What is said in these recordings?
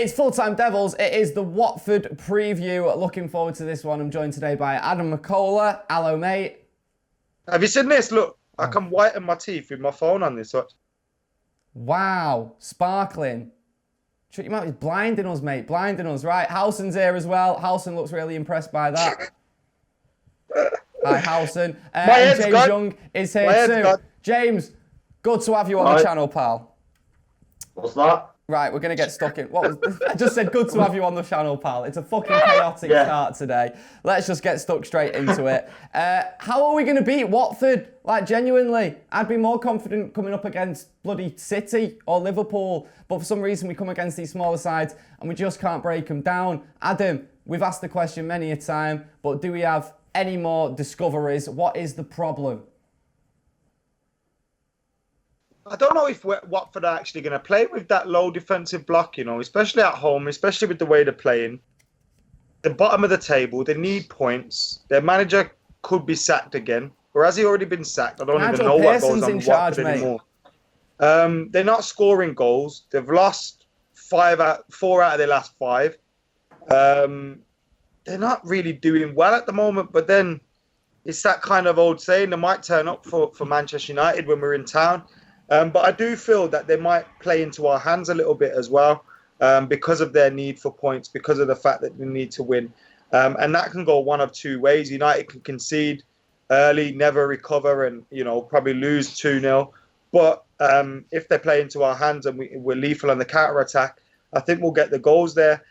It's Full-Time Devils. It is the Watford preview. Looking forward to this one. I'm joined today by Adam McCullough. Hello, mate. Have you seen this? Look, I can whiten my teeth with my phone on this. Wow, sparkling. Shut your mouth. He's blinding us, mate. Blinding us. Right, Howson's here as well. Howson looks really impressed by that. Hi, Howson. And James gone. Young is here too. Gone. James, good to have you on the channel, pal. What's that? Right, we're going to get stuck in. I just said good to have you on the channel, pal. It's a fucking chaotic start today. Let's just get stuck straight into it. How are we going to beat Watford? Like, genuinely, I'd be more confident coming up against bloody City or Liverpool. But for some reason, we come against these smaller sides and we just can't break them down. Adam, we've asked the question many a time, but do we have any more discoveries? What is the problem? I don't know if Watford are actually going to play with that low defensive block, especially at home, especially with the way they're playing. The bottom of the table, they need points. Their manager could be sacked again. Or has he already been sacked? I don't even know what goes on with Watford anymore. They're not scoring goals. They've lost 4 out of their last 5. They're not really doing well at the moment, but then it's that kind of old saying, they might turn up for Manchester United when we're in town. But I do feel that they might play into our hands a little bit as well, because of their need for points, because of the fact that they need to win. And that can go one of two ways. United can concede early, never recover, and probably lose 2-0. But if they play into our hands and we're lethal on the counter-attack, I think we'll get the goals there.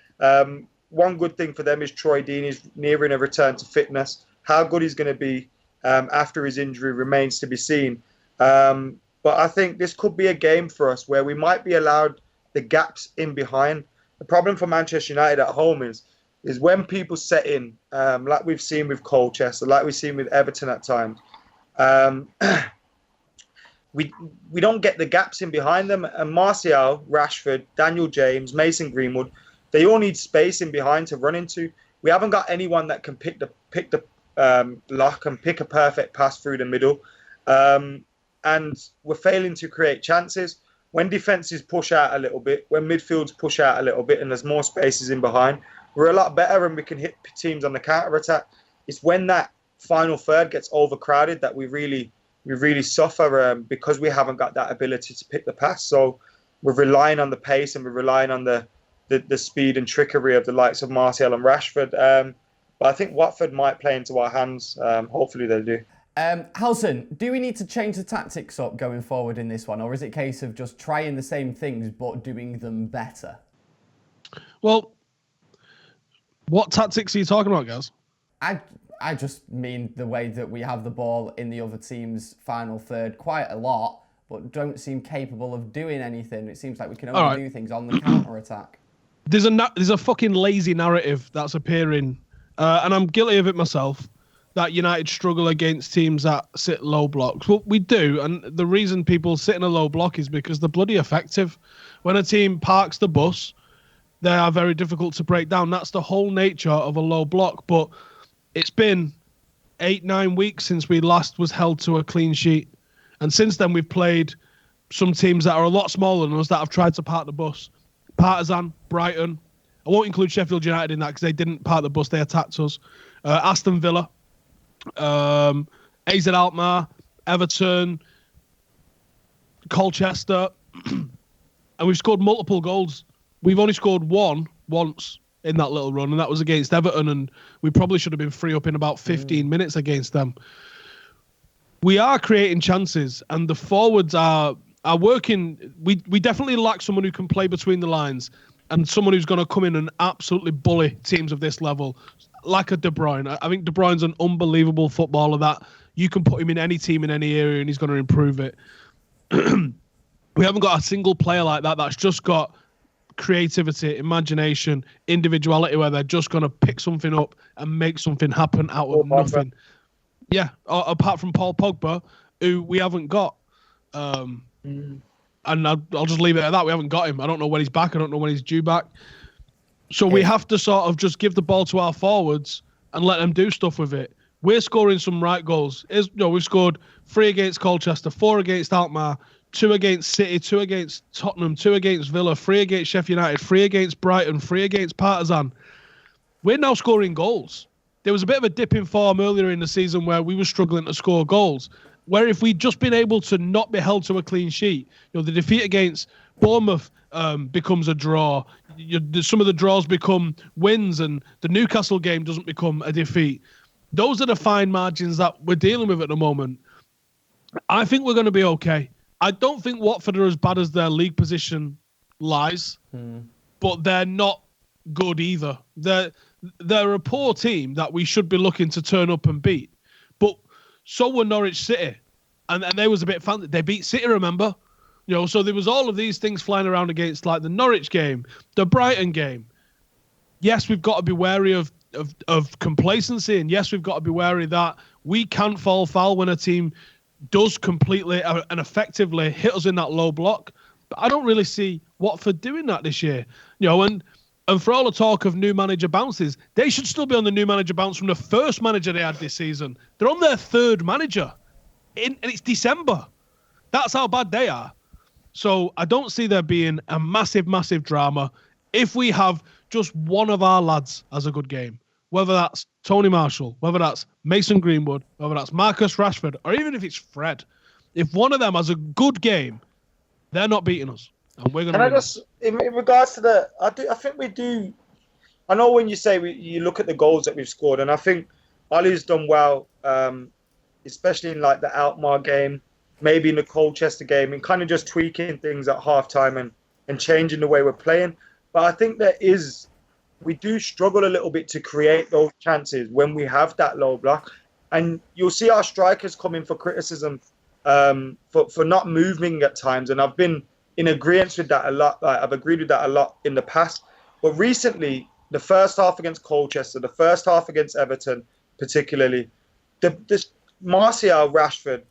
One good thing for them is Troy Deeney is nearing a return to fitness. How good he's going to be after his injury remains to be seen. But I think this could be a game for us where we might be allowed the gaps in behind. The problem for Manchester United at home is when people set in, like we've seen with Colchester, like we've seen with Everton at times, we don't get the gaps in behind them. And Martial, Rashford, Daniel James, Mason Greenwood, they all need space in behind to run into. We haven't got anyone that can pick the lock and pick a perfect pass through the middle. And we're failing to create chances. When defenses push out a little bit, when midfields push out a little bit and there's more spaces in behind, we're a lot better and we can hit teams on the counter-attack. It's when that final third gets overcrowded that we really suffer because we haven't got that ability to pick the pass. So we're relying on the pace and we're relying on the speed and trickery of the likes of Martial and Rashford. But I think Watford might play into our hands. Hopefully they do. Howson, do we need to change the tactics up going forward in this one, or is it a case of just trying the same things but doing them better? Well, what tactics are you talking about, guys? I just mean the way that we have the ball in the other team's final third quite a lot, but don't seem capable of doing anything. It seems like we can only do things on the counter-attack. There's a fucking lazy narrative that's appearing, and I'm guilty of it myself, that United struggle against teams that sit low blocks. Well, we do, and the reason people sit in a low block is because they're bloody effective. When a team parks the bus, they are very difficult to break down. That's the whole nature of a low block. But it's been 8-9 weeks since we last was held to a clean sheet. And since then, we've played some teams that are a lot smaller than us that have tried to park the bus. Partizan, Brighton. I won't include Sheffield United in that because they didn't park the bus. They attacked us. Aston Villa. AZ Alkmaar, Everton, Colchester, and we've scored multiple goals. We've only scored one once in that little run, and that was against Everton, and we probably should have been free up in about 15 minutes against them. We are creating chances, and the forwards are working. We definitely lack someone who can play between the lines and someone who's going to come in and absolutely bully teams of this level. Like a De Bruyne. I think De Bruyne's an unbelievable footballer that you can put him in any team in any area and he's going to improve it. We haven't got a single player like that that's just got creativity, imagination, individuality where they're just going to pick something up and make something happen out of nothing. Yeah, apart from Paul Pogba, who we haven't got. And I'll just leave it at that. We haven't got him. I don't know when he's back. I don't know when he's due back. So we have to sort of just give the ball to our forwards and let them do stuff with it. We're scoring some right goals. We've scored 3 against Colchester, 4 against Alkmaar, 2 against City, 2 against Tottenham, 2 against Villa, 3 against Sheffield United, 3 against Brighton, 3 against Partizan. We're now scoring goals. There was a bit of a dip in form earlier in the season where we were struggling to score goals, where if we'd just been able to not be held to a clean sheet, the defeat against Bournemouth becomes a draw. Some of the draws become wins, and the Newcastle game doesn't become a defeat. Those are the fine margins that we're dealing with at the moment. I think we're going to be okay. I don't think Watford are as bad as their league position lies, but they're not good either. They're a poor team that we should be looking to turn up and beat. But so were Norwich City, and they was a bit fancy. They beat City, remember? So there was all of these things flying around against, like the Norwich game, the Brighton game. Yes, we've got to be wary of complacency, and yes, we've got to be wary that we can't fall foul when a team does completely and effectively hit us in that low block. But I don't really see Watford doing that this year. And for all the talk of new manager bounces, they should still be on the new manager bounce from the first manager they had this season. They're on their third manager, and it's December. That's how bad they are. So I don't see there being a massive, massive drama if we have just one of our lads has a good game, whether that's Tony Marshall, whether that's Mason Greenwood, whether that's Marcus Rashford, or even if it's Fred. If one of them has a good game, they're not beating us. And we're going to in regards to the, I think we do. I know when you say you look at the goals that we've scored, and I think Ollie's done well, especially in like the Alkmaar game, maybe in the Colchester game, and kind of just tweaking things at halftime and changing the way we're playing. But I think we do struggle a little bit to create those chances when we have that low block, and you'll see our strikers come in for criticism for not moving at times, and I've been in agreement with that a lot. I've agreed with that a lot in the past. But recently, the first half against Colchester, the first half against Everton, particularly, Martial, Rashford,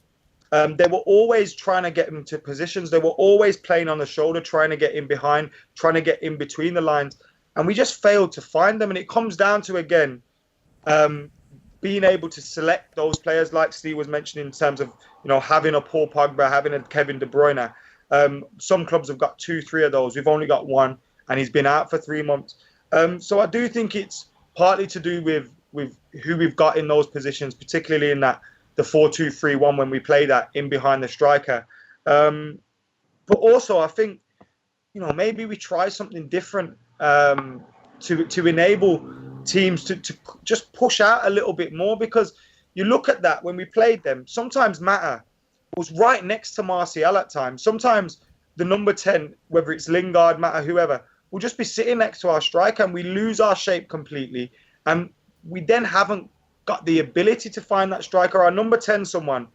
they were always trying to get into positions. They were always playing on the shoulder, trying to get in behind, trying to get in between the lines. And we just failed to find them. And it comes down to, again, being able to select those players like Steve was mentioning in terms of, having a Paul Pogba, having a Kevin De Bruyne. Some clubs have got 2-3 of those. We've only got one, and he's been out for 3 months. So I do think it's partly to do with who we've got in those positions, particularly in that the 4-2-3-1 when we play that in behind the striker. But also, I think maybe we try something different to enable teams to just push out a little bit more, because you look at that when we played them. Sometimes Mata was right next to Martial at times. Sometimes the number 10, whether it's Lingard, Mata, whoever, will just be sitting next to our striker, and we lose our shape completely. And we then haven't got the ability to find that striker. Our number 10, someone,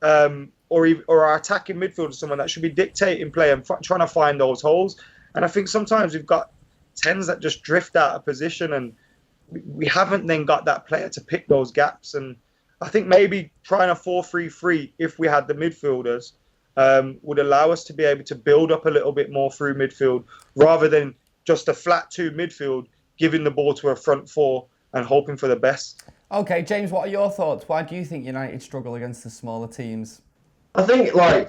or our attacking midfielder, someone that should be dictating play and trying to find those holes. And I think sometimes we've got 10s that just drift out of position, and we haven't then got that player to pick those gaps. And I think maybe trying a 4-3-3, if we had the midfielders, would allow us to be able to build up a little bit more through midfield, rather than just a flat 2 midfield, giving the ball to a front 4 and hoping for the best. Okay, James, what are your thoughts? Why do you think United struggle against the smaller teams? I think I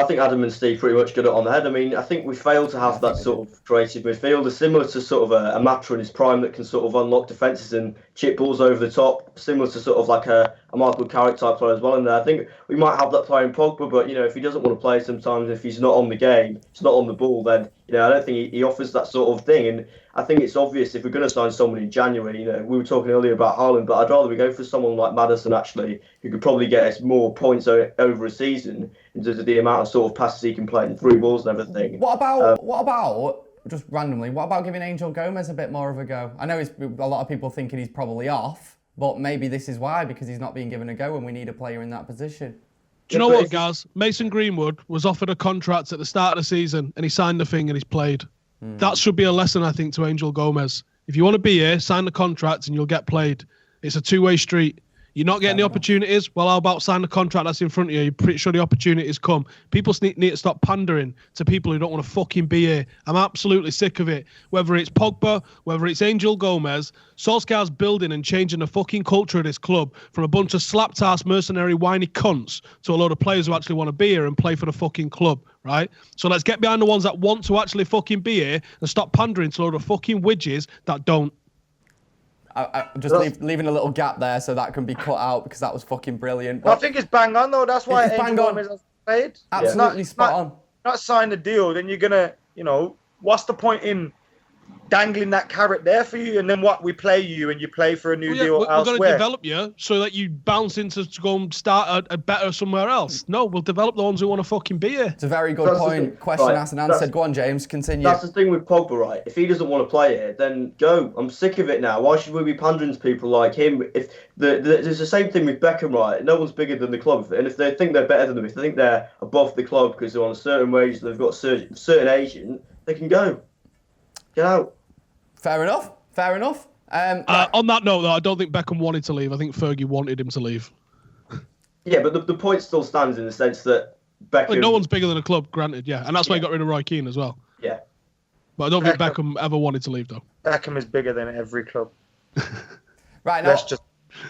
think Adam and Steve pretty much got it on the head. I mean, I think we failed to have that sort of creative midfielder, similar to sort of a Mata in his prime that can sort of unlock defences and chip balls over the top, similar to sort of like a Michael Carrick type player as well in there. I think we might have that player in Pogba, but if he doesn't want to play sometimes, if he's not on the game, he's not on the ball, then I don't think he offers that sort of thing. And I think it's obvious if we're going to sign someone in January, we were talking earlier about Haaland, but I'd rather we go for someone like Maddison, actually, who could probably get us more points over a season in terms of the amount of sort of passes he can play and through balls and everything. What about, just randomly, what about giving Angel Gomez a bit more of a go? I know a lot of people thinking he's probably off, but maybe this is why, because he's not being given a go and we need a player in that position. Do you know what, guys? Mason Greenwood was offered a contract at the start of the season and he signed the thing and he's played. That should be a lesson, I think, to Angel Gomez. If you want to be here, sign the contract and you'll get played. It's a two-way street. You're not getting the opportunities. Well, how about sign the contract that's in front of you? You're pretty sure the opportunities come. People need to stop pandering to people who don't want to fucking be here. I'm absolutely sick of it. Whether it's Pogba, whether it's Angel Gomez, Solskjaer's building and changing the fucking culture of this club from a bunch of slap-ass, mercenary, whiny cunts to a load of players who actually want to be here and play for the fucking club, right? So let's get behind the ones that want to actually fucking be here and stop pandering to a load of fucking widgets that don't. I just leaving a little gap there so that can be cut out because that was fucking brilliant. I think it's bang on though. That's why it's bang Angel on. Gomez has played. Absolutely spot on. Not sign the deal, then you're gonna, what's the point in dangling that carrot there for you? And then what? We play you and you play for a new deal elsewhere. We're going to develop you so that you bounce into to go and start a better somewhere else. No, we'll develop the ones who want to fucking be here. It's a very good point. Question asked and answered. Go on, James. Continue. That's the thing with Pogba, right? If he doesn't want to play here, then go. I'm sick of it now. Why should we be pandering to people like him? If there's the same thing with Beckham, right? No one's bigger than the club, and if they think they're better than them, if they think they're above the club because they're on a certain wage, they've got a certain agent, they can go. Get out. Fair enough. On that note, though, I don't think Beckham wanted to leave. I think Fergie wanted him to leave. Yeah, but the point still stands in the sense that Beckham... Like, no one's bigger than a club, granted, yeah. And that's why he got rid of Roy Keane as well. Yeah. But I don't think Beckham ever wanted to leave, though. Beckham is bigger than every club. Right, now... Let's just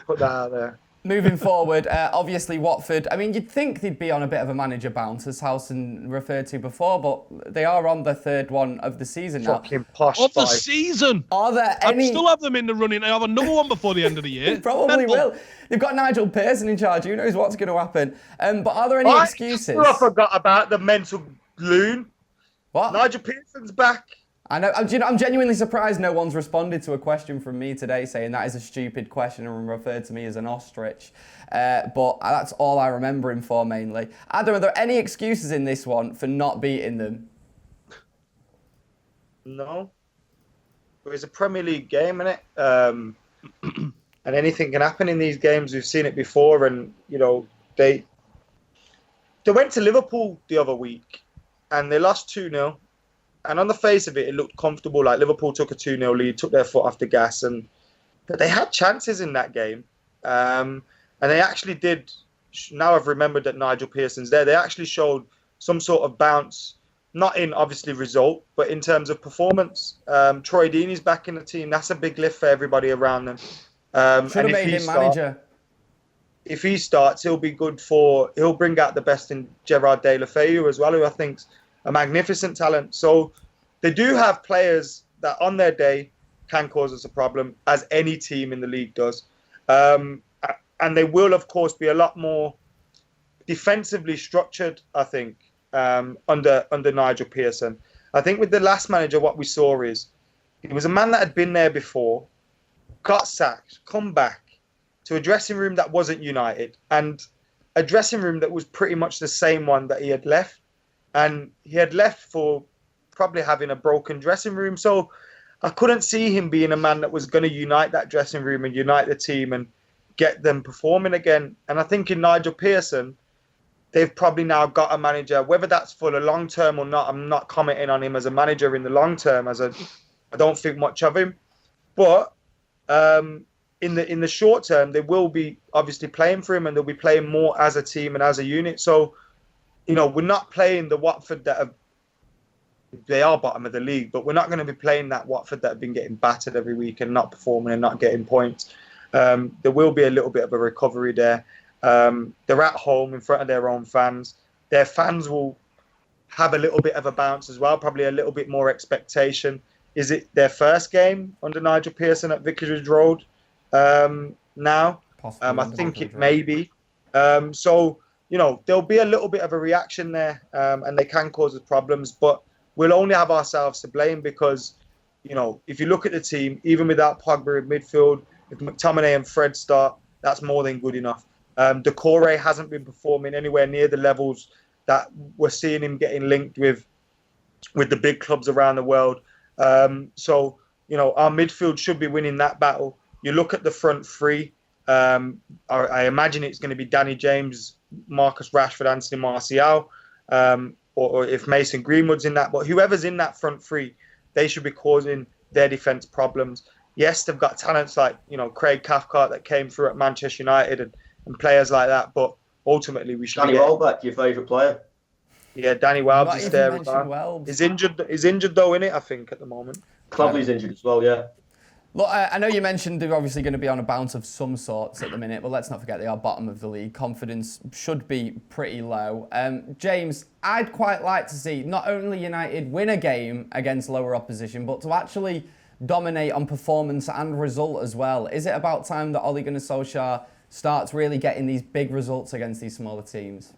put that out there. Moving forward, obviously Watford, I mean, you'd think they'd be on a bit of a manager bounce, as Howson referred to before, but they are on the third one of the season now. Fucking posh. Of the season! Are there any... I'd still have them in the running. I have another one before the end of the year. They probably will. They've got Nigel Pearson in charge. Who knows what's going to happen? But are there any excuses? I forgot about the mental loon. What? Nigel Pearson's back. I know. I'm genuinely surprised no one's responded to a question from me today saying that is a stupid question and referred to me as an ostrich. But that's all I remember him for mainly. Adam, are there any excuses in this one for not beating them? No. It's a Premier League game, isn't it? And anything can happen in these games. We've seen it before, and they went to Liverpool the other week and they lost 2-0. And on the face of it, it looked comfortable. Like Liverpool took a 2-0 lead, took their foot off the gas, but they had chances in that game. And they actually did. Now I've remembered that Nigel Pearson's there. They actually showed some sort of bounce, not in obviously result, but in terms of performance. Troy Deeney's back in the team. That's a big lift for everybody around them. Should have made him manager. If he starts, he'll be good he'll bring out the best in Gerard Deulofeu as well, who I think's a magnificent talent. So they do have players that on their day can cause us a problem, as any team in the league does. And they will, of course, be a lot more defensively structured, I think, under Nigel Pearson. I think with the last manager, what we saw is he was a man that had been there before, got sacked, come back to a dressing room that wasn't united, and a dressing room that was pretty much the same one that he had left. And he had left for probably having a broken dressing room. So I couldn't see him being a man that was going to unite that dressing room and unite the team and get them performing again. And I think in Nigel Pearson, they've probably now got a manager, whether that's for the long term or not. I'm not commenting on him as a manager in the long term, I don't think much of him. But in the short term, they will be obviously playing for him, and they'll be playing more as a team and as a unit. So, we're not playing the Watford they are bottom of the league, but we're not going to be playing that Watford that have been getting battered every week and not performing and not getting points. There will be a little bit of a recovery there. They're at home in front of their own fans. Their fans will have a little bit of a bounce as well, probably a little bit more expectation. Is it their first game under Nigel Pearson at Vicarage Road now? I think it may be. So, there'll be a little bit of a reaction there, and they can cause us problems, but we'll only have ourselves to blame because, if you look at the team, even without Pogba in midfield, if McTominay and Fred start, that's more than good enough. Decore hasn't been performing anywhere near the levels that we're seeing him getting linked with the big clubs around the world. So, our midfield should be winning that battle. You look at the front three, I imagine it's going to be Danny James, Marcus Rashford, Anthony Martial, or if Mason Greenwood's in that. But whoever's in that front three, they should be causing their defence problems. yes, they've got talents like, Craig Cathcart that came through at Manchester United and players like that. But ultimately, we should. Danny Welbeck, your favourite player. Yeah, Danny Welbeck is there. He's injured. He's injured though, innit? I think at the moment. Clavely's injured as well. Yeah. Look, I know you mentioned they're obviously going to be on a bounce of some sorts at the minute, but let's not forget they are bottom of the league. Confidence should be pretty low. James, I'd quite like to see not only United win a game against lower opposition, but to actually dominate on performance and result as well. Is it about time that Ole Gunnar Solskjaer starts really getting these big results against these smaller teams?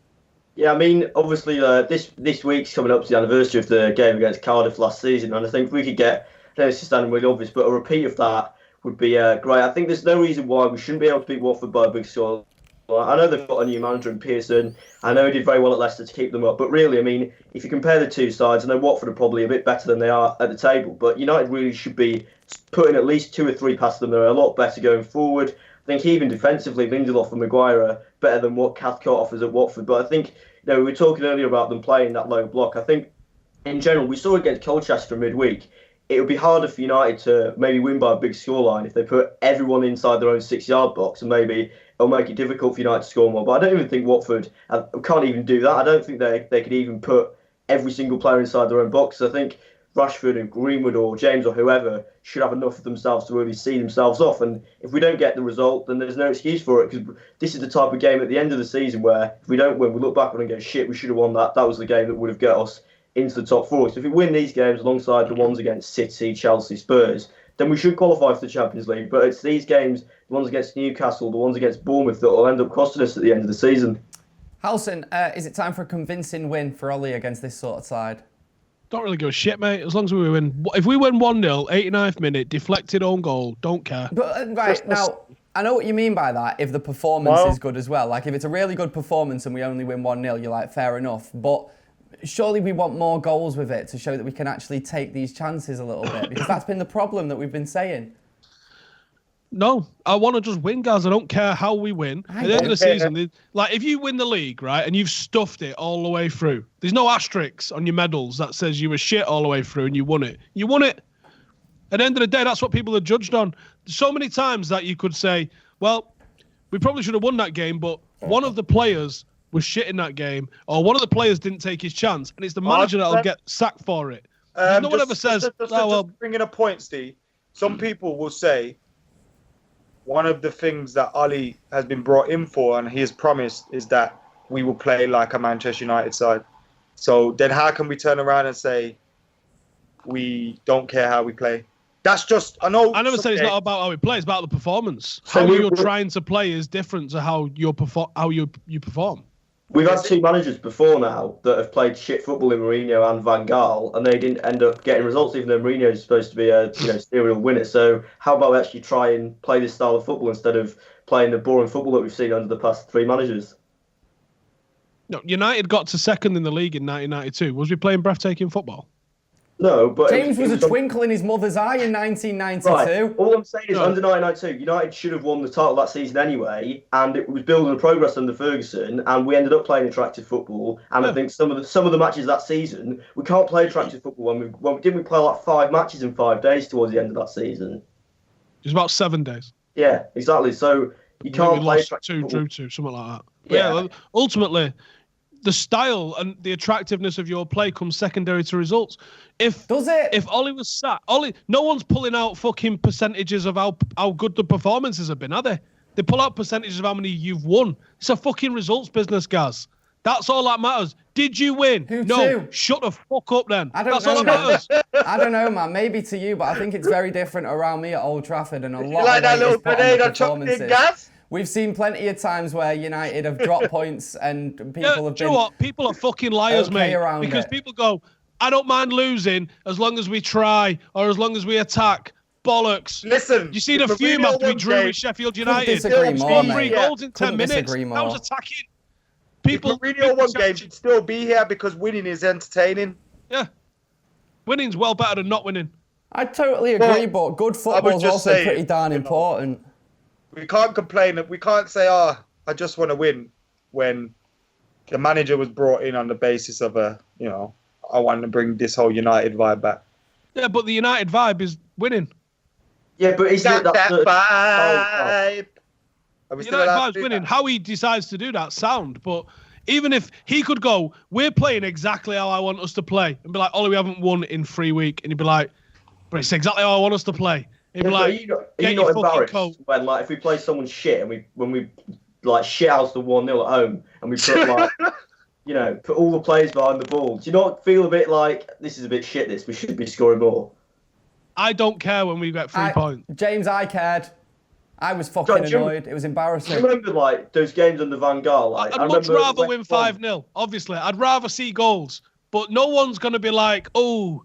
Yeah, I mean, obviously this week's coming up to the anniversary of the game against Cardiff last season, and I think if we could get, I know it's just sounding really obvious, but a repeat of that would be great. I think there's no reason why we shouldn't be able to beat Watford by a big score. I know they've got a new manager in Pearson. I know he did very well at Leicester to keep them up. But really, I mean, if you compare the two sides, I know Watford are probably a bit better than they are at the table. But United really should be putting at least 2 or 3 past them. They're a lot better going forward. I think even defensively, Lindelof and Maguire are better than what Cathcart offers at Watford. But I think, we were talking earlier about them playing that low block. I think, in general, we saw against Colchester midweek, it would be harder for United to maybe win by a big scoreline if they put everyone inside their own 6-yard box, and maybe it'll make it difficult for United to score more. But I don't even think Watford can't even do that. I don't think they could even put every single player inside their own box. I think Rashford and Greenwood or James or whoever should have enough of themselves to really see themselves off. And if we don't get the result, then there's no excuse for it, because this is the type of game at the end of the season where if we don't win, we look back on it and go, shit, we should have won that. That was the game that would have got us into the top 4. So if we win these games alongside the ones against City, Chelsea, Spurs, then we should qualify for the Champions League. But it's these games, the ones against Newcastle, the ones against Bournemouth, that will end up costing us at the end of the season. Halson, is it time for a convincing win for Ollie against this sort of side? Don't really give a shit, mate. As long as we win. If we win 1-0, 89th minute, deflected own goal, don't care. But right, now, I know what you mean by that, if the performance is good as well. Like, if it's a really good performance and we only win 1-0, you're like, fair enough. But surely we want more goals with it to show that we can actually take these chances a little bit, because that's been the problem that we've been saying. No, I want to just win, guys. I don't care how we win. At the end of the season, like, if you win the league, right, and you've stuffed it all the way through, there's no asterisks on your medals that says you were shit all the way through and you won it. You won it. At the end of the day, that's what people are judged on. There's so many times that you could say, well, we probably should have won that game, but one of the players was shit in that game, or one of the players didn't take his chance, and it's the manager that'll get sacked for it. No one ever says, just bringing a point, Steve. Some people will say one of the things that Ali has been brought in for, and he has promised, is that we will play like a Manchester United side. So then how can we turn around and say we don't care how we play? That's just, I never said it's not about how we play, it's about the performance. How you're trying to play is different to how you perform. We've had 2 managers before now that have played shit football in Mourinho and Van Gaal, and they didn't end up getting results, even though Mourinho is supposed to be a serial winner. So how about we actually try and play this style of football instead of playing the boring football that we've seen under the past 3 managers? No, United got to second in the league in 1992. Was we playing breathtaking football? No, but James was a twinkle in his mother's eye in 1992. Right. All I'm saying is, under 1992, United should have won the title that season anyway, and it was building progress under Ferguson, and we ended up playing attractive football. And I think some of the matches that season, we can't play attractive football. Didn't we play like 5 matches in 5 days towards the end of that season? It was about 7 days. Yeah, exactly. So you can't play attractive football. 2, drew 2, something like that. Yeah. Ultimately, the style and the attractiveness of your play comes secondary to results. Does it? If Ollie was sat, no one's pulling out fucking percentages of how good the performances have been, are they? They pull out percentages of how many you've won. It's a fucking results business, guys. That's all that matters. Did you win? No. Shut the fuck up then. That's all that matters. I don't know, man. Maybe to you, but I think it's very different around me at Old Trafford, and a lot like of that little grenade on chocolate gas? We've seen plenty of times where United have dropped points and people have been... Do you know what? People are fucking liars, mate. Because people go, I don't mind losing as long as we try or as long as we attack. Bollocks. Listen. You see the fume after we drew with Sheffield United. Disagree more, mate. 3 goals in 10 minutes. That was attacking. People, if Mourinho won game, should still be here because winning is entertaining. Yeah. Winning's well better than not winning. I totally agree, but good football is also pretty darn important. We can't complain. We can't say, I just want to win, when the manager was brought in on the basis of I want to bring this whole United vibe back. Yeah, but the United vibe is winning. Yeah, but he's Got not that that vibe. Are we still United allowed vibes to do winning. that? How he decides to do that sound, but even if he could go, we're playing exactly how I want us to play, and be like, Ollie, we haven't won in 3 weeks, and he'd be like, but it's exactly how I want us to play. He'd be like, are get you your not fucking embarrassed coat. when, like, if we play someone shit and when we like shit house the 1-0 at home and we put like, you know, put all the players behind the ball? Do you not feel a bit like this is a bit shit? We should be scoring more. I don't care when we get 3 points. James, I cared. I was fucking annoyed. It was embarrassing. I remember like those games under Van Gaal. Like, I'd much rather win 5-0. Obviously, I'd rather see goals, but no one's going to be like, oh,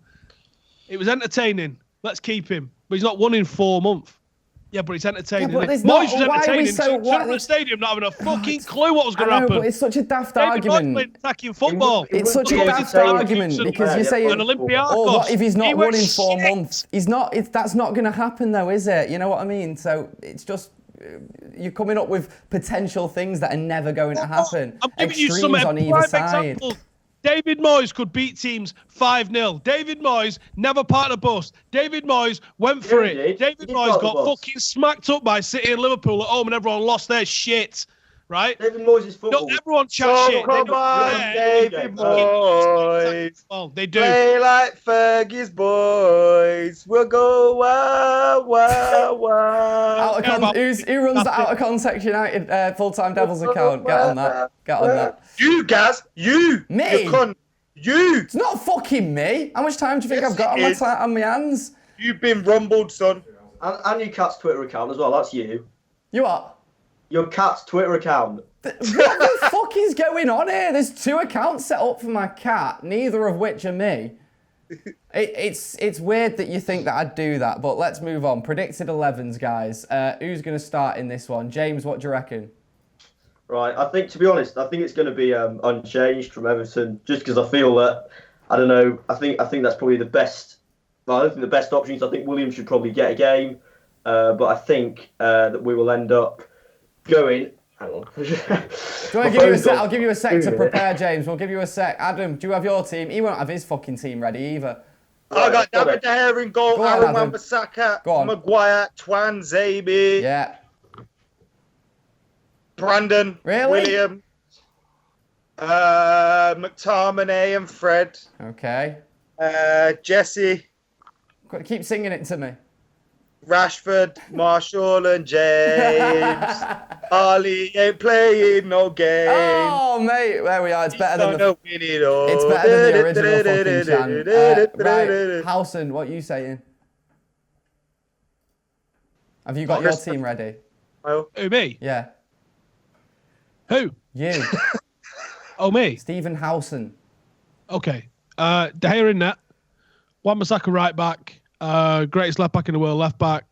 it was entertaining. Let's keep him. But he's not won in 4 months. Yeah, but it's entertaining. Yeah, but there's Moyes not- was why are we entertaining. so- Stood at the stadium not having a fucking clue what was going to I know, happen. but it's such a daft David Moyes argument. playing attacking football. It's such a Yeah, daft it's entertaining. argument because you're saying, And Olympiacos. oh, what if he's He not was won in 4 shit. months? He's not. That's not going to happen, though, is it? You know what I mean? So it's just you're coming up with potential things that are never going to happen. I'm giving you some Extremes on either prime side. examples. David Moyes could beat teams 5-0. David Moyes never part of the bus. David Moyes went for Yeah, he it. did. David He did Moyes part of got the bus. fucking smacked up by City and Liverpool at home and everyone lost their shit. Right? David Moyes' football. Don't everyone chat So shit. They come don't on, care. David Fucking Moyes. Well, they do. Play like Fergie's boys. We'll go wow, wow, wow. Who runs the Out of Context United Full-Time Devils account? Get on that. Get on that. You, Gaz. You. Me? You cunt. You. It's not fucking me. How much time do you think Yes, I've got it is. on my hands? You've been rumbled, son. And your cat's Twitter account as well. That's you. You what? Your cat's Twitter account. What the fuck is going on here? There's 2 accounts set up for my cat, neither of which are me. It's weird that you think that I'd do that, but let's move on. Predicted 11s, guys. Who's going to start in this one? James, what do you reckon? Right. I think, to be honest, I think it's going to be unchanged from Everton, just because I feel that, I don't know, I think that's probably the best. Well, I don't think the best options. I think Williams should probably get a game, but I think that we will end up going. Hang on. Do you want to give you a sec? I'll give you a sec to prepare, James. We'll give you a sec. Adam, do you have your team? He won't have his fucking team ready either. I got David De Gea in goal, Go on, Aaron Adam. Wan-Bissaka, Go on. Maguire, Twan Zabi, Yeah. Brandon, Really? William, McTominay and Fred, Okay. Jesse, Keep singing it to me. Rashford, Marshall and James. Ollie ain't playing no game. Oh, mate. There we are. It's better than the... win it all. It's better than the original fucking chant. Right, Howson, what are you saying? Have you got your team ready? Well, Who, me? Yeah. Who? You. Oh, me? Stephen Howson. Okay. De Gea in net. Wan-Bissaka right back. Greatest left back in the world, left back.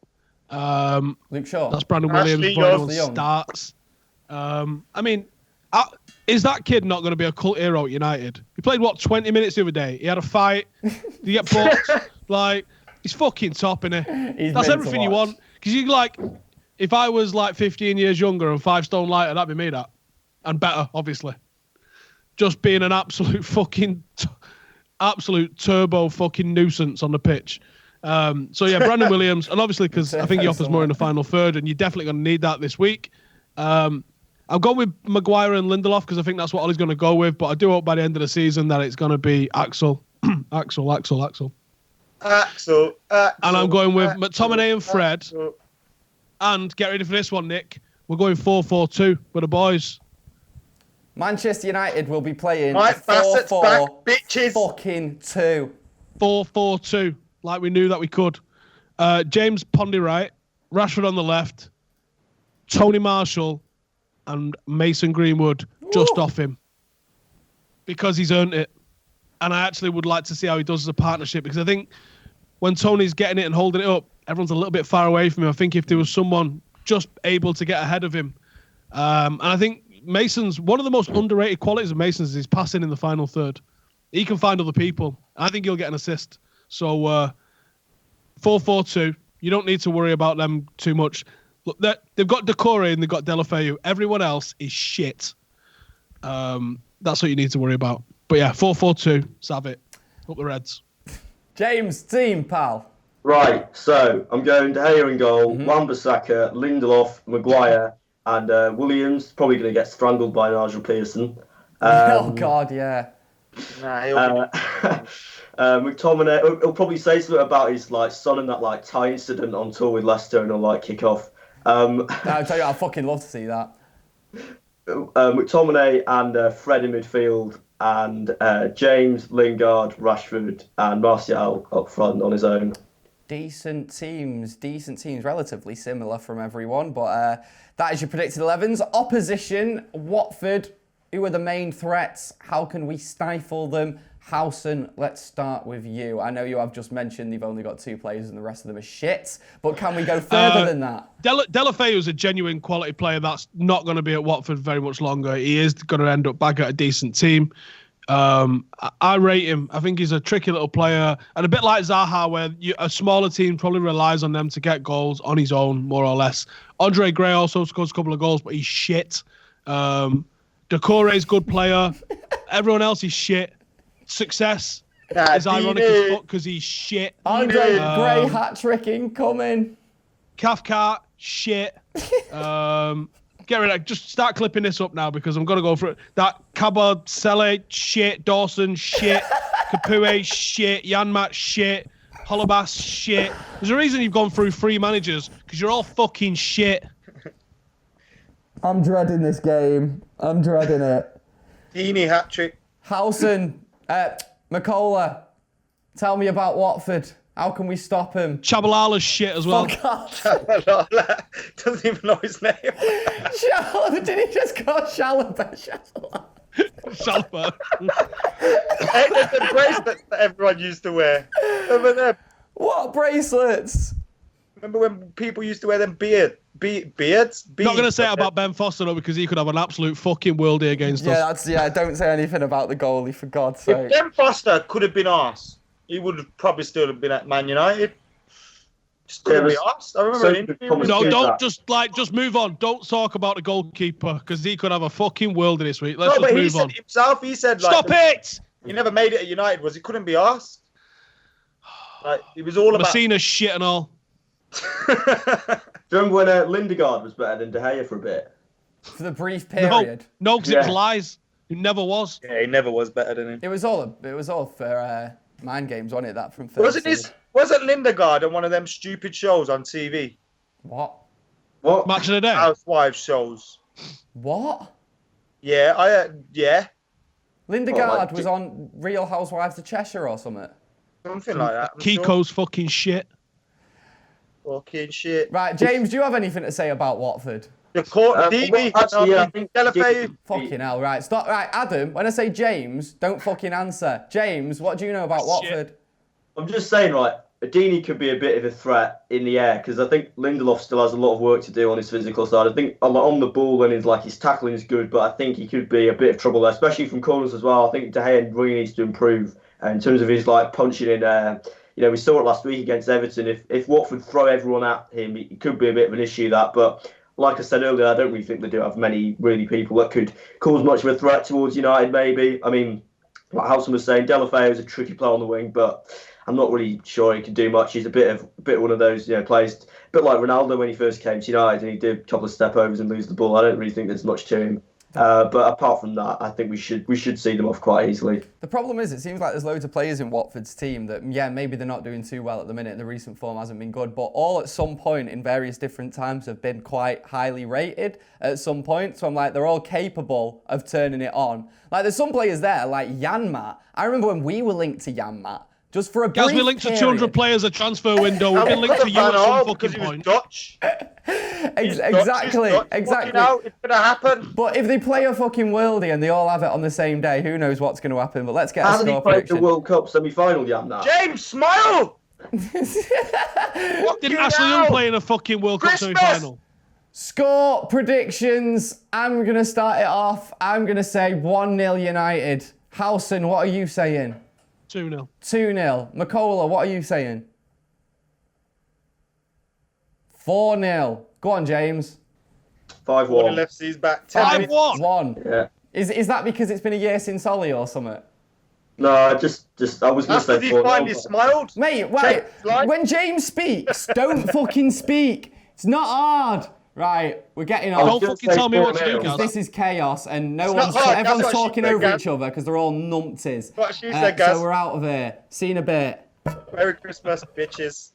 Luke Shaw. That's Brandon Ashley Williams. Young. Ashley Young starts. I mean, is that kid not going to be a cult hero at United? He played, 20 minutes the other day? He had a fight. He get booked. Like, he's fucking top, innit? He's That's meant to everything you watch. want. Because you like, if I was like 15 years younger and 5 stone lighter, that'd be me, that. And better, obviously. Just being an absolute fucking, absolute turbo fucking nuisance on the pitch. So yeah, Brandon Williams, and obviously because I think he offers more in the final third, and you're definitely going to need that this week. I'm going with Maguire and Lindelof because I think that's what Ollie's going to go with, but I do hope by the end of the season that it's going to be Axel. Axel. Axel. And I'm going with McTominay and Fred. Axel. And get ready for this one, Nick. We're going 4-4-2 with the boys. Manchester United will be playing Mike Bassett's back, 4-4 bitches. fucking 2. 4-4-2, like we knew that we could. James Pondy right, Rashford on the left, Tony Marshall and Mason Greenwood just off him because he's earned it. And I actually would like to see how he does as a partnership because I think when Tony's getting it and holding it up, everyone's a little bit far away from him. I think if there was someone just able to get ahead of him, and I think Mason's one of the most underrated qualities of Mason's is his passing in the final third. He can find other people. I think he'll get an assist. So 4-4-2. You don't need to worry about them too much. Look, they've got Decore and they've got Deulofeu. Everyone else is shit. That's what you need to worry about. But yeah, 4-4-2. Sav it. Up the Reds. James, team, pal. Right, so I'm going De Gea in goal, Wan-Bissaka, Lindelof, Maguire, and Williams. Probably going to get strangled by Nigel Pearson. Oh God, yeah. Nah, he'll be... McTominay, he'll probably say something about his son and that tie incident on tour with Leicester, and he'll kick off. I'll tell you, I'd fucking love to see that. McTominay and Fred in midfield, and James, Lingard, Rashford, and Martial up front on his own. Decent teams, relatively similar from everyone, but that is your predicted 11s. Opposition, Watford, who are the main threats? How can we stifle them? Howson, let's start with you. I know you have just mentioned they've only got 2 players and the rest of them are shit, but can we go further than that? Delafeu is a genuine quality player that's not going to be at Watford very much longer. He is going to end up back at a decent team. I rate him. I think he's a tricky little player, and a bit like Zaha, where a smaller team probably relies on them to get goals on his own, more or less. Andre Gray also scores a couple of goals, but he's shit. Decore's good player. Everyone else is shit. Success is ironic as fuck because he's shit. Andre Gray hat-trick incoming. Cathcart, shit. Get rid of just start clipping this up now because I'm going to go for it. That Cabot, Sele, shit. Dawson, shit. Kapue, shit. Yanmat, shit. Holobas, shit. There's a reason you've gone through 3 managers because you're all fucking shit. I'm dreading this game. I'm dreading it. Deeney hat-trick. Howson, McCullough, tell me about Watford. How can we stop him? Chabalala's shit as well. Fuck off. Doesn't even know his name. Shalaba, did he just call Shalaba? Shalaba. Hey, the bracelets that everyone used to wear. Remember them? What bracelets? Remember when people used to wear them beards? Not going to say it about Ben Foster though, because he could have an absolute fucking worldie against us. Don't say anything about the goalie, for God's sake. If Ben Foster could have been arse, he would have probably still have been at Man United. Just couldn't be arse. I remember an interview. No, don't just move on. Don't talk about the goalkeeper because he could have a fucking worldie this week. Let's just move on. He said stop it. He never made it at United. He couldn't be arse. It was all about Messina shit and all. Do you remember when Lindegaard was better than De Gea for a bit? For the brief period. No, because it was lies. He never was. Yeah, he never was better than him. It was all for mind games, wasn't it? That from first. Wasn't Lindegaard on one of them stupid shows on TV? What? Match of the day. Housewives shows. What? Yeah, yeah. Lindegaard was on Real Housewives of Cheshire or something. Something like that. Kiko's fucking shit. Fucking shit. Right, James, do you have anything to say about Watford? The court, I think Delafeu. Fucking hell, right. Stop. Right, Adam, when I say James, don't fucking answer. James, what do you know about Watford? I'm just saying, right, Adini could be a bit of a threat in the air because I think Lindelof still has a lot of work to do on his physical side. I think on the ball and his tackling is good, but I think he could be a bit of trouble there, especially from corners as well. I think De Gea really needs to improve in terms of his punching in. We saw it last week against Everton. If Watford throw everyone at him, it could be a bit of an issue that. But like I said earlier, I don't really think they do have many really people that could cause much of a threat towards United. Maybe like Howson was saying, Delafeu is a tricky player on the wing, but I'm not really sure he can do much. He's a bit one of those players, a bit like Ronaldo when he first came to United and he did a couple of step overs and lose the ball. I don't really think there's much to him. But apart from that, I think we should see them off quite easily. The problem is, it seems like there's loads of players in Watford's team that, maybe they're not doing too well at the minute. The recent form hasn't been good, but all at some point in various different times have been quite highly rated at some point. So I'm like, they're all capable of turning it on. Like, there's some players there, like Yanmat. I remember when we were linked to Yanmat. Just for a brief we linked to 200 players a transfer window. We've been linked to you at some fucking point. Dutch. Exactly. It's gonna happen. But if they play a fucking worldie and they all have it on the same day, who knows what's going to happen? But let's get a score prediction. Hasn't he played the World Cup semi-final, Yanmat? James, smile! Didn't Ashley Young play in a fucking World Cup semi-final? Score predictions. I'm going to start it off. I'm going to say 1-0 United. Howson, what are you saying? 2-0. 2-0. McCullough, what are you saying? 4-0. Go on, James. 5-1. FC's back. 5-1. 1. Yeah. Is that because it's been a year since Ollie or something? No, I was going to After say he 4-0. finally smiled. Mate, wait. Like- When James speaks, don't fucking speak. It's not hard. Right, we're getting on. Don't fucking tell me what to do, guys. This is chaos, and It's not hard, that's everyone's what she talking said, over Gaz. each other because they're all numpties. What she said, Gaz. So we're out of here. See you in a bit. Merry Christmas, bitches.